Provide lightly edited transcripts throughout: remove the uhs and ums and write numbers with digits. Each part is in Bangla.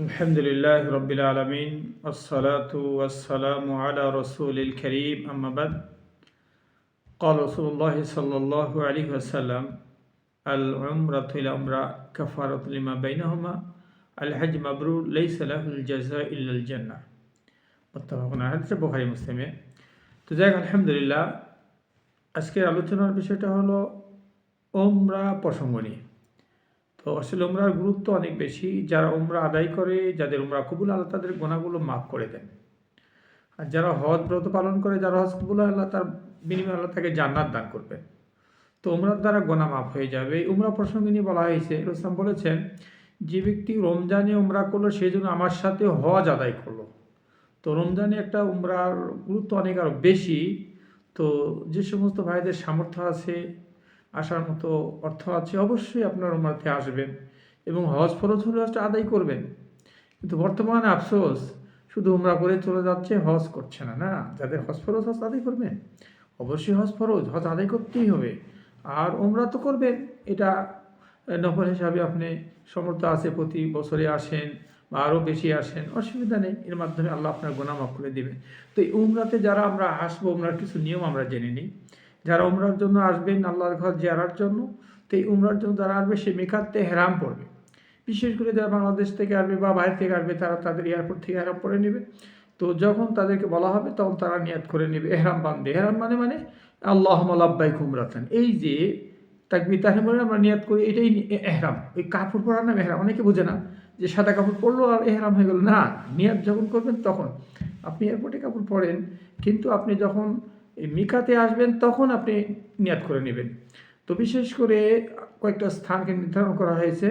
আলহামদুলিল্লাহ রব্বিল আলমিন আসসালাতু ওয়াসসালামু আলা রসুলিল করিম আম্মা বাদ قال رسول الله صلى الله عليه وسلم العمرة إلى عمرة كفارة لما بينهما الحج مبرور ليس له الجزاء إلا الجنة متفق عليه বুখারী মুসলিমে। তো যাই হোক, আলহামদুলিল্লাহ, আজকের আলোচনার বিষয়টা হলো উমরা প্রসঙ্গ নিয়ে। তো আসলে উমরার গুরুত্ব অনেক বেশি। যারা উমরা আদায় করে, যাদের উমরা কবুল, আল্লাহ তাদের গুনাহগুলো মাফ করে দেন। আর যারা হজ ব্রত পালন করে, যারা হজ কবুল, আল্লাহ তার বিনিময়ে আল্লাহ তাকে জান্নাত দান করবেন। তো উমরার দ্বারা গুনাহ মাফ হয়ে যাবে। এই উমরা প্রসঙ্গে নিয়ে বলা হয়েছে, রাসূল বলেছেন, যে ব্যক্তি রমজানে উমরা করলো সেই জন্য আমার সাথে হজ আদায় করলো। তো রমজানে একটা উমরার গুরুত্ব অনেক আরও বেশি। তো যে সমস্ত ভাইদের সামর্থ্য আছে, আসার মতো অর্থ আছে, অবশ্যই আপনার উমরাতে আসবেন এবং হজ ফরজ হলে হজটা আদায় করবেন। কিন্তু বর্তমানে আফসোস, শুধু উমরা করে চলে যাচ্ছে, হজ করছে না। না, যাদের হজ ফরজ, হজ আদায় করবেন। অবশ্যই হজ ফরজ, হজ আদায় করতেই হবে। আর উমরা তো করবেন, এটা নফল হিসাবে আপনি সমর্থ আছে, প্রতি বছরে আসেন বা আরও বেশি আসেন, অসুবিধা নেই। এর মাধ্যমে আল্লাহ আপনার গুনাহ মাফ করে দেবেন। তো এই উমরাতে যারা আমরা আসবো, উমরার কিছু নিয়ম আমরা জেনে নিই। যারা উমরার জন্য আসবেন, আল্লাহর ঘর জিয়ারার জন্য, তো এই উমরার জন্য যারা আসবে, সে মিকাতে হেরাম পড়বে। বিশেষ করে যারা বাংলাদেশ থেকে আসবে বা বাইরে থেকে আসবে, তারা তাদের এয়ারপোর্ট থেকে হেরাম পরে নেবে। তো যখন তাদেরকে বলা হবে, তখন তারা নিয়াত করে নেবে, এহরাম বাঁধবে। এহরাম মানে আল্লাহুম্মা লাব্বাইক উমরাতান। এই যে তাকবীর তাহরিমে আমরা নিয়াত করি, এটাই এহরাম। ওই কাপড় পরার নাম এহরাম। অনেকে বোঝে না যে সাদা কাপড় পরলো আর এহরাম হয়ে গেল। না, নিয়াত যখন করবেন তখন আপনি এয়ারপোর্টে কাপড় পরেন, কিন্তু আপনি যখন এই মিকাতে আসবেন তখন আপনি নিয়াত করে নেবেন। তো বিশেষ করে কয়েকটা স্থানকে নির্ধারণ করা হয়েছে।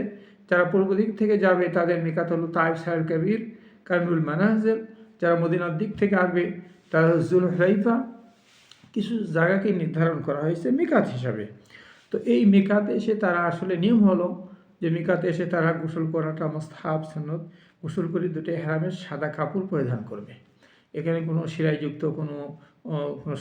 যারা পূর্ব দিক থেকে যাবে, তাদের মিকাত হলো তাইফ, সাহের কবির, কারনুল মানাজিল। যারা মদিনার দিক থেকে আসবে, তারা যুলহুলাইফা। কিছু জায়গাকে নির্ধারণ করা হয়েছে মিকাত হিসাবে। তো এই মিকাতে এসে তারা আসলে নিয়ম হলো যে মিকাতে এসে তারা গোসল করাটা মুস্তাহাব, সুন্নত। গোসল করে দুটো ইহরামের সাদা কাপড় পরিধান করবে। এখানে কোনো সেলাইযুক্ত কোনো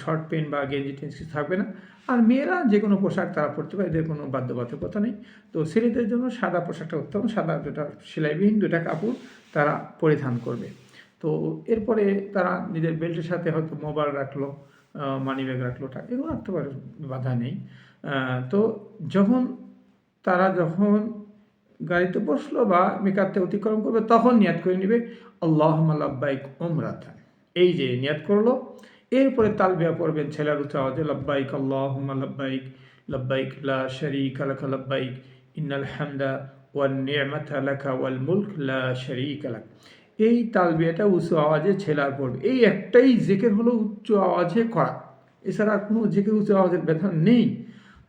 শর্ট প্যান্ট বা গেঞ্জি টেঞ্জি কিছু থাকবে না। আর মেয়েরা যে কোনো পোশাক তারা পরতে পারে, এদের কোনো বাধ্যবাধকতা নেই। তো ছেলেদের জন্য সাদা পোশাকটা উত্তম, সাদা দুটা সেলাইবিহীন দুটা কাপড় তারা পরিধান করবে। তো এরপরে তারা নিজের বেল্টের সাথে হয়তো মোবাইল রাখলো, মানি ব্যাগ রাখলো, টাকা এগুলো রাখতে পারে, বাধা নেই। তো যখন গাড়িতে বসলো বা মিকাতে অতিক্রম করবে, তখন নিয়াত করে নেবে আল্লাহুম্মা লাব্বাইক উমরাতান। এই যে নিয়াত করলো, এরপরে তালবিয়া পড়বেন ছেলের উচ্চ আওয়াজে, লাব্বাইক আল্লাহুম্মা লাব্বাইক, লাব্বাইক লা শারীকা লাকা লাব্বাইক, ইন্নাল হামদা ওয়ান নি'মাতা লাকা ওয়াল মুলক লা শারীকা লাক। এই তালবিয়াটা উঁচু আওয়াজে ছেলের পড়বে। এই একটাই জিকির হলো উচ্চ আওয়াজে করা, এছাড়া কোনো জিকির উচ্চ আওয়াজের বিধান নেই।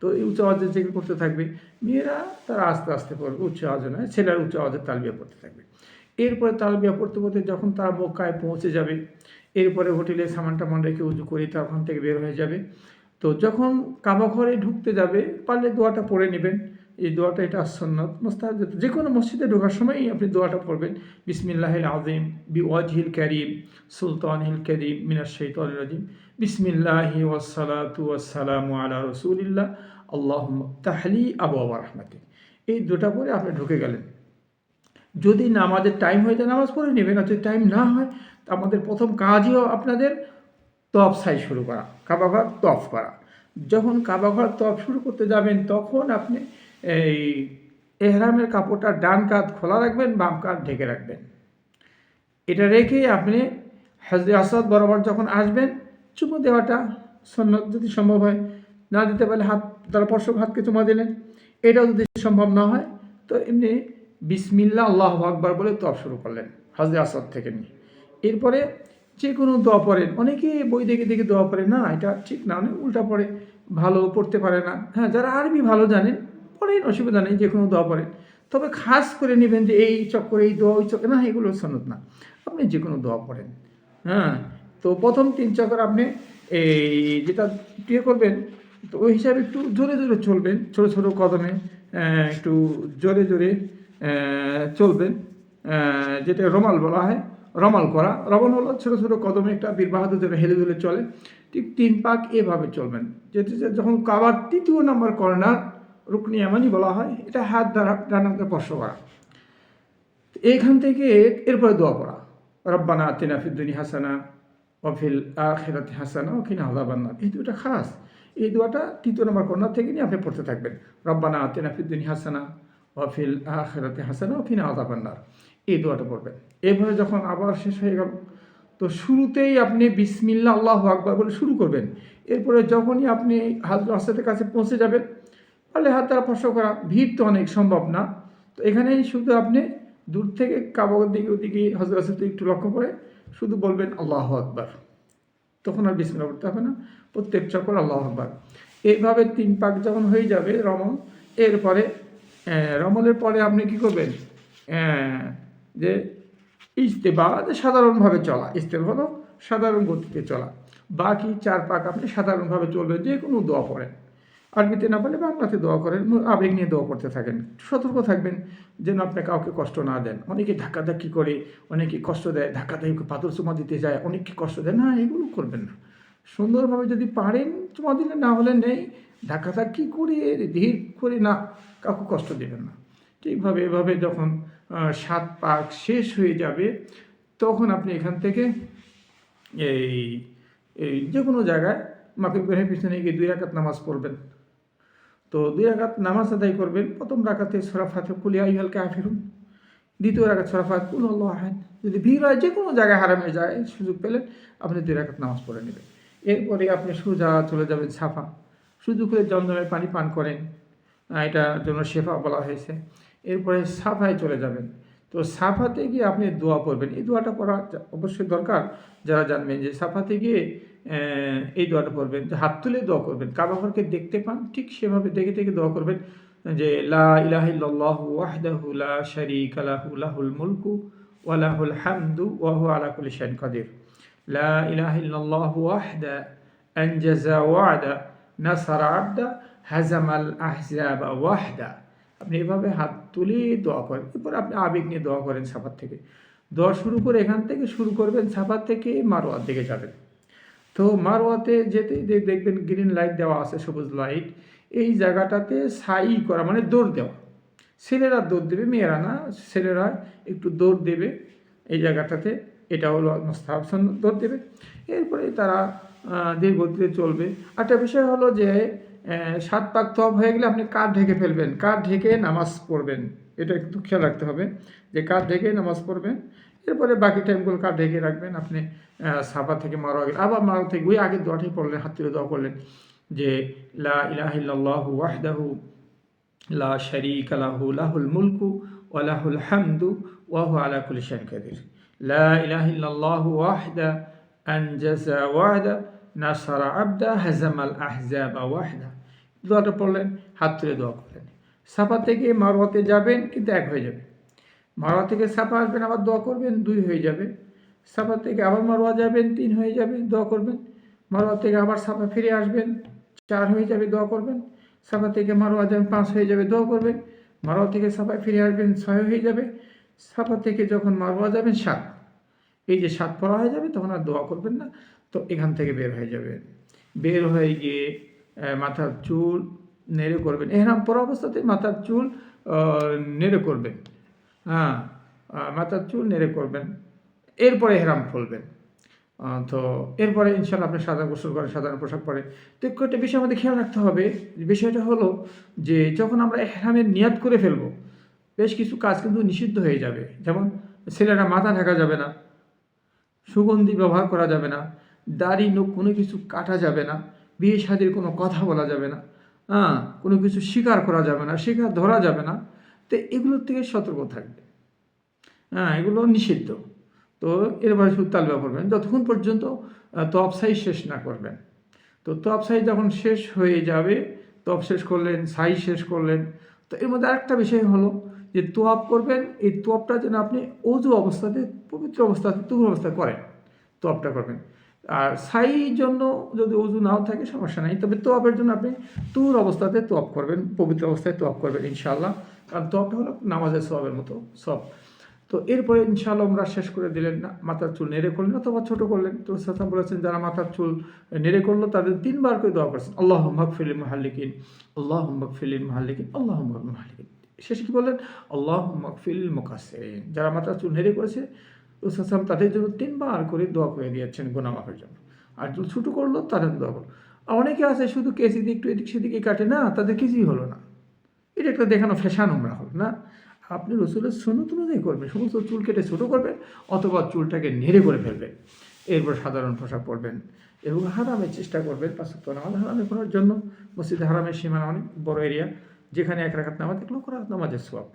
তো এই উচ্চ আওয়াজে জিকির করতে থাকবে। মেয়েরা তারা আস্তে আস্তে পড়বে, উচ্চ আওয়াজে নয়, ছেলেরা উচ্চ আওয়াজের তালবিয়া পড়তে থাকবে। এরপরে তালবিয়া পড়তে পড়তে যখন তারা মক্কায় পৌঁছে যাবে, এরপরে হোটেলে সামান টামান রেখে উজু করে তার ওখান থেকে বের হয়ে যাবে। তো যখন কাবা ঘরে ঢুকতে যাবে, পারলে দোয়াটা পড়ে নেবেন। এই দোয়াটা, এটা সুন্নাত মুস্তাহাব। যে কোনো মসজিদে ঢোকার সময়ই আপনি দোয়াটা পড়বেন, বিসমিল্লাহিল আযীম বিওয়াজহিল কারীম সুলতানিল কারীম মিনাশ শাইতানির রাজীম, বিসমিল্লাহি ওয়াসসালাতু ওয়াসসালামু আলা রাসূলিল্লাহ, আল্লাহুম্মা তাহলি আবওয়াবা রাহমাতিক। এই দুটা পরে আপনি ঢুকে গেলেন। যদি নামাজের টাইম হয়ে যায়, নামাজ পড়ে নেবেন। আর যদি টাইম না হয়, আমাদের প্রথম কাজই আপনাদের তওয়াফ সাই শুরু করা, কাবা ঘর তওয়াফ করা। যখন কাবা ঘর তওয়াফ শুরু করতে যাবেন, তখন আপনি এই এহরামের কাপড়টা ডান কাঁধ খোলা রাখবেন, বাম কাঁধ ঢেকে রাখবেন। এটা রেখেই আপনি হাজরে আসওয়াদ বরাবর যখন আসবেন, চুমু দেওয়াটা সুন্নাত, যদি সম্ভব হয়। না দিতে পারলে হাত দ্বারা স্পর্শক হাতকে চুমা দিলেন। এটাও যদি সম্ভব না হয়, তো এমনি বিসমিল্লাহ আল্লাহু আকবার বলে তওয়াফ শুরু করলেন হাজরে আসওয়াদ থেকে নিয়ে। এরপরে যে কোনো দোয়া পড়েন। অনেকে বই দেখে দেখে দোয়া পড়ে, না, এটা ঠিক না, অনেক উল্টা পড়ে, ভালো পড়তে পারে না। হ্যাঁ, যারা আরবি ভালো জানেন পড়েন, অসুবিধা নেই, যে কোনো দোয়া পড়েন। তবে খাস করে নেবেন যে এই চক্করে এই দোয়া, ওই চক্করে না, এগুলো সুন্নাত না। আপনি যে কোনো দোয়া পড়েন। হ্যাঁ, তো প্রথম 3 চক্কর আপনি এই যেটা করবেন, তো ওই হিসাবে একটু জোরে জোরে চলবেন, ছোটো ছোটো কদমে একটু জোরে জোরে চলবেন, যেটা রমাল বলা হয়। রমাল করা, রমাল হলো ছোটো ছোটো কদমে একটা বীর বাহাদুর যেটা হেলে দুলে চলে, ঠিক 3 পাক এভাবে চলবেন। যেটা যখন কাবার 3য় নম্বর কর্নার, রুকনি ইয়ামানি বলা হয়, এটা হাত দ্বারা ডান হাতে স্পর্শ করা। এইখান থেকে এরপরে দোয়া করা, রব্বানা আতিনা ফিদ দুনিয়া হাসানা ওয়া ফিল আখিরাতি হাসানা ওয়া কিনা আযাবান নার। এই দুটো খাস, এই দোয়াটা ৩য় নম্বর কর্নার থেকে নিয়ে আপনি পড়তে থাকবেন, রব্বানা আতিনা ফিদ দুনিয়া হাসানা ওয়া ফিল আখিরাতি হাসানা ওয়া কিনা আযাবান নার। এই দোয়াটা পড়বেন। এরপরে যখন আবার শেষ হয়ে গেল, তো শুরুতেই আপনি বিসমিল্লাহ আল্লাহু আকবার বলে শুরু করবেন। এরপরে যখনই আপনি হাজরুল আসওয়াদের কাছে পৌঁছে যাবেন, পারলে হাত দ্বারা স্পর্শ করা, ভিড় তো অনেক সম্ভব না, তো এখানেই শুধু আপনি দূর থেকে কাবার দিকে ওদিকে হাজরুল আসওয়াদ একটু লক্ষ্য করে শুধু বলবেন আল্লাহু আকবার, তখন আর বিসমিল্লাহ করতে হবে না, প্রত্যেক চক্কর আল্লাহু আকবার। এইভাবে ৩ পাক যখন হয়ে যাবে রমল, এরপরে রমলের পরে আপনি কি করবেন, যে ইস্তেবাদ সাধারণভাবে চলা, ইস্তেবাদ হলো সাধারণ গতিতে চলা, বাকি 4 পাক আপনি সাধারণভাবে চলবেন, যে কোনো দোয়া পড়েন, আরবিতে না পারলে বাংলাতে দোয়া করেন, আবেগ নিয়ে দোয়া করতে থাকেন। সতর্ক থাকবেন যেন আপনি কাউকে কষ্ট না দেন। অনেকে ধাক্কাধাক্কি করে, অনেকে কষ্ট দেয়, ধাক্কাধাক্কি পাথর চুমা দিতে যায়, অনেককে কষ্ট দেয়, না এগুলো করবেন না। সুন্দরভাবে যদি পারেন চুমা দিলে, না হলে নেই, ধাক্কাধাক্কি করে ধীর করে না, কাউকে কষ্ট দেবেন না। ঠিকভাবে এভাবে যখন 7 পাক শেষ হয়ে যাবে, তখন আপনি এখান থেকে এই এই যে কোনো জায়গায় মাকে বের পিছনে গিয়ে 2 রাকাত নামাজ পড়বেন। তো 2 রাকাত নামাজ আদায় করবেন। প্রথম রাকাতে সূরা ফাতিহা কুল ইয়া আইয়ুহাল কাফিরুন, দ্বিতীয় রাকাত সূরা ফাতিহা কুল হুয়াল্লাহু আহাদ। যদি ভিড় হয়, যে কোনো জায়গায় হারামে যায়, সুযোগ পেলেন আপনি 2 রাকাত নামাজ পড়ে নেবেন। এরপরে আপনি সোজা চলে যাবেন সাফা, সুযোগ হলে জমজমের পানি পান করেন, এটার জন্য শেফা বলা হয়েছে। এরপরে সাফায় চলে যাবেন। তো সাফাতে গিয়ে আপনি দোয়া করবেন। এই দোয়াটা পড়া অবশ্যই দরকার। যারা জানবেন যে সাফাতে গিয়ে এই দোয়াটা পড়বেন, যে হাত তুলে দোয়া করবেন, কাবা ঘরকে দেখতে পান ঠিক সেভাবে দেখে দেখে দোয়া করবেন, যে লা ইলাহা ইল্লাল্লাহু ওয়াহদাহু লা শারীকা লাহু লাহুল মুলকু ওয়া লাহুল হামদু ওয়া হুয়া আলা কুল্লি শাইইন কাদির। লা ইলাহা ইল্লাল্লাহু ওয়াহদা আনজাযা ওয়া'দা নাসারা আবদা হাজামাল আহজাবা ওয়াহদা। আপনি এভাবে হাত তুলে দোয়া করেন। এরপর আপনি আবেগ নিয়ে দোয়া করেন সাফার থেকে। দোয়া শুরু করে এখান থেকে শুরু করবেন, সাফার থেকে মারওয়ার দিকে যাবেন। তো মারওয়াতে যেতে দেখবেন গ্রিন লাইট দেওয়া আছে, সবুজ লাইট। এই জায়গাটাতে সাই করা মানে দৌড় দেওয়া। ছেলেরা দৌড় দেবে, মেয়েরা না, ছেলেরা একটু দৌড় দেবে এই জায়গাটাতে। এটা হলো মুস্তাহাব সুন্নাত, দৌড় দেবে। এরপরে তারা ধীর গতিতে চলবে। একটা বিষয় হলো যে 7 পাক তওয়াফ হয়ে গেলে আপনি কাঁধ ঢেকে ফেলবেন, কাঁধ ঢেকে নামাজ পড়বেন। এটা একটু খেয়াল রাখতে হবে যে কাঁধ ঢেকে নামাজ পড়বেন। এরপরে বাকি টাইমগুলো কাঁধ ঢেকে রাখবেন। আপনি সাফা থেকে মারওয়া গেলে আবার মারওয়া থেকে ওই আগের দোয়াটাই পড়লেন, হাত তুলে দোয়া করলেন, যে লা ইলাহা ইল্লাল্লাহু ওয়াহদাহু লা শারীকা লাহু লাহুল মুলকু ওয়া লাহুল হামদু ওয়া হুয়া আলা কুল্লি শাইইন কাদির। লা ইলাহা ইল্লাল্লাহু ওয়াহদা আনজাযা ওয়া'দা নাসারা আবদা হাজামাল আহজাবা ওয়াহদা। দোয়াটা পড়লেন, হাত তুলে দোয়া করলেন। সাফা থেকে মারওয়াতে যাবেন, কিন্তু 1 হয়ে যাবে। মারওয়া থেকে সাফা আসবেন, আবার দোয়া করবেন, 2 হয়ে যাবে। সাফা থেকে আবার মারওয়া যাবেন, 3 হয়ে যাবে, দোয়া করবেন। মারওয়া থেকে আবার সাফা ফিরে আসবেন, 4 হয়ে যাবে, দোয়া করবেন। সাফা থেকে মারওয়া যাবেন, 5 হয়ে যাবে, দোয়া করবেন। মারওয়া থেকে সাফায় ফিরে আসবেন, 6 হয়ে যাবে। সাফা থেকে যখন মারওয়া যাবেন 7, এই যে 7 পড়া হয়ে যাবে, তখন আর দোয়া করবেন না। তো এখান থেকে বের হয়ে যাবেন। বের হয়ে গিয়ে মাথার চুল নেড়ে করবেন। এহরাম পরা অবস্থাতে মাথার চুল নেড়ে করবেন, হ্যাঁ, মাথার চুল নেড়ে করবেন। এরপরে এহরাম খুলবেন। তো এরপরে ইনশাআল্লাহ আপনি সাধারণ গোসল করেন, সাধারণ পোশাক পরে। তো একটা বিষয় আমাদের খেয়াল রাখতে হবে, বিষয়টা হলো যে যখন আমরা এহরামের নিয়াত করে ফেলবো, বেশ কিছু কাজ কিন্তু নিষিদ্ধ হয়ে যাবে। যেমন ছেলেরা মাথা ঢাকা যাবে না, সুগন্ধি ব্যবহার করা যাবে না, দাড়ি নখ কোনো কিছু কাটা যাবে না, বিয়ে শাদীর কোনো কথা বলা যাবে না, কোনো কিছু স্বীকার করা যাবে না, স্বীকার ধরা যাবে না। তো এগুলোর থেকে সতর্ক থাকবে। এগুলো নিষিদ্ধ। তো এরপরে শুধু তালবিয়া পড়বেন যতক্ষণ পর্যন্ত তওয়াফ সাই শেষ না করবেন। তো তওয়াফ সাই যখন শেষ হয়ে যাবে, তওয়াফ শেষ করলেন, সাই শেষ করলেন, তো এর মধ্যে আরেকটা বিষয় হলো যে তোয়াফ করবেন, এই তোয়াফটা যেন আপনি অজু অবস্থাতে, পবিত্র অবস্থাতে, তুহুর অবস্থায় করেন, তোয়াফটা করবেন। আর সাই জন্য যদি অজু নাও থাকে সমস্যা নাই, তবে তোয়াফের জন্য আপনি তুহুর অবস্থাতে তোয়াফ করবেন, পবিত্র অবস্থায় তোয়াফ করবেন ইনশাআল্লাহ। কারণ তোয়াফটা হলো নামাজের সওয়াবের মতো সব। তো এরপরে ইনশাআল্লাহ আমরা শেষ করে দিলেন না, মাথার চুল নেড়ে করলেন অথবা ছোটো করলেন। তো সাথে বলেছেন যারা মাথার চুল নেড়ে করলো তাদের 3 বার করে দোয়া করছেন, আল্লাহুম্মা গফির লিল মুহাল্লিকিন, আল্লাহুম্মা গফির লিল মুহাল্লিকিন, আল্লাহুম্মা গফির লিল মুহাল্লিকিন। শেষে কি বললেন? আল্লাহুম্মা গফির লিল মুকাসসিরিন, যারা মাথার চুল নেড়ে করেছে রাসূল সাল্লাল্লাহু আলাইহি ওয়াসাল্লাম তাদের জন্য ৩ বার করে দোয়া করে দিয়েছেন গুনাহ মাফের জন্য। আর চুল ছোট করলো তাদের দোয়া করলো। আর অনেকে আছে শুধু কেঁচি দিয়ে একটু এদিক সেদিকে কাটে, না তাদের কিছুই হলো না। এটা একটা দেখানো ফ্যাশন উমরা হলো না। আপনি রাসূলের সুন্নত অনুযায়ী করবেন, সমস্ত চুল কেটে ছোট করবেন অথবা চুলটাকে নেড়ে করে ফেলবেন। এরপর সাধারণ পোশাক পরবেন এবং হারামের চেষ্টা করবেন ৫ ওয়াক্ত নামাজ হারামে পড়ার জন্য। মসজিদে হারামের সীমানা অনেক বড় এরিয়া, যেখানে ১ রাকাত নামাজ ১ লক্ষ রাকাত নামাজের সওয়াব,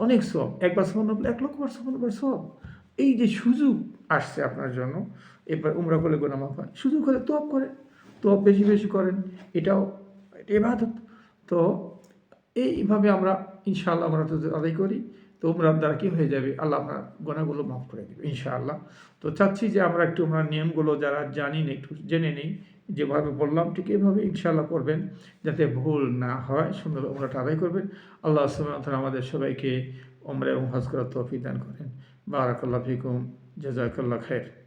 অনেক সওয়াব। একবার সুবহানাল্লাহ বললে ১ লক্ষ বার সুবহানাল্লাহ সওয়াব। এই যে সুযোগ আসছে আপনার জন্য, এবার উমরা করলে গুনাহ মাফ হয়। সুযোগ হলে তওয়াব করেন, তওয়াব বেশি বেশি করেন, এটাও ইবাদত। তো এইভাবে আমরা ইনশাআল্লাহ আমরা তো আদায় করি, তো উমরার দ্বারা কী হয়ে যাবে? আল্লাহ আপনার গুনাহগুলো মাফ করে দেবে ইনশাআল্লাহ। তো চাচ্ছি যে আমরা একটু উমরার নিয়মগুলো যারা জানি না একটু জেনে নিই। যেভাবে বললাম ঠিক এভাবে ইনশাআল্লাহ করবেন, যাতে ভুল না হয়, সুন্দর উমরাটা আদায় করবেন। আল্লাহ সুবহানাহু ওয়া তাআলা আমাদের সবাইকে উমরা এবং হজ করার তৌফিক দান করেন। বারাকাল্লাহু ফিকুম, জাযাকাল্লাহু খাইর।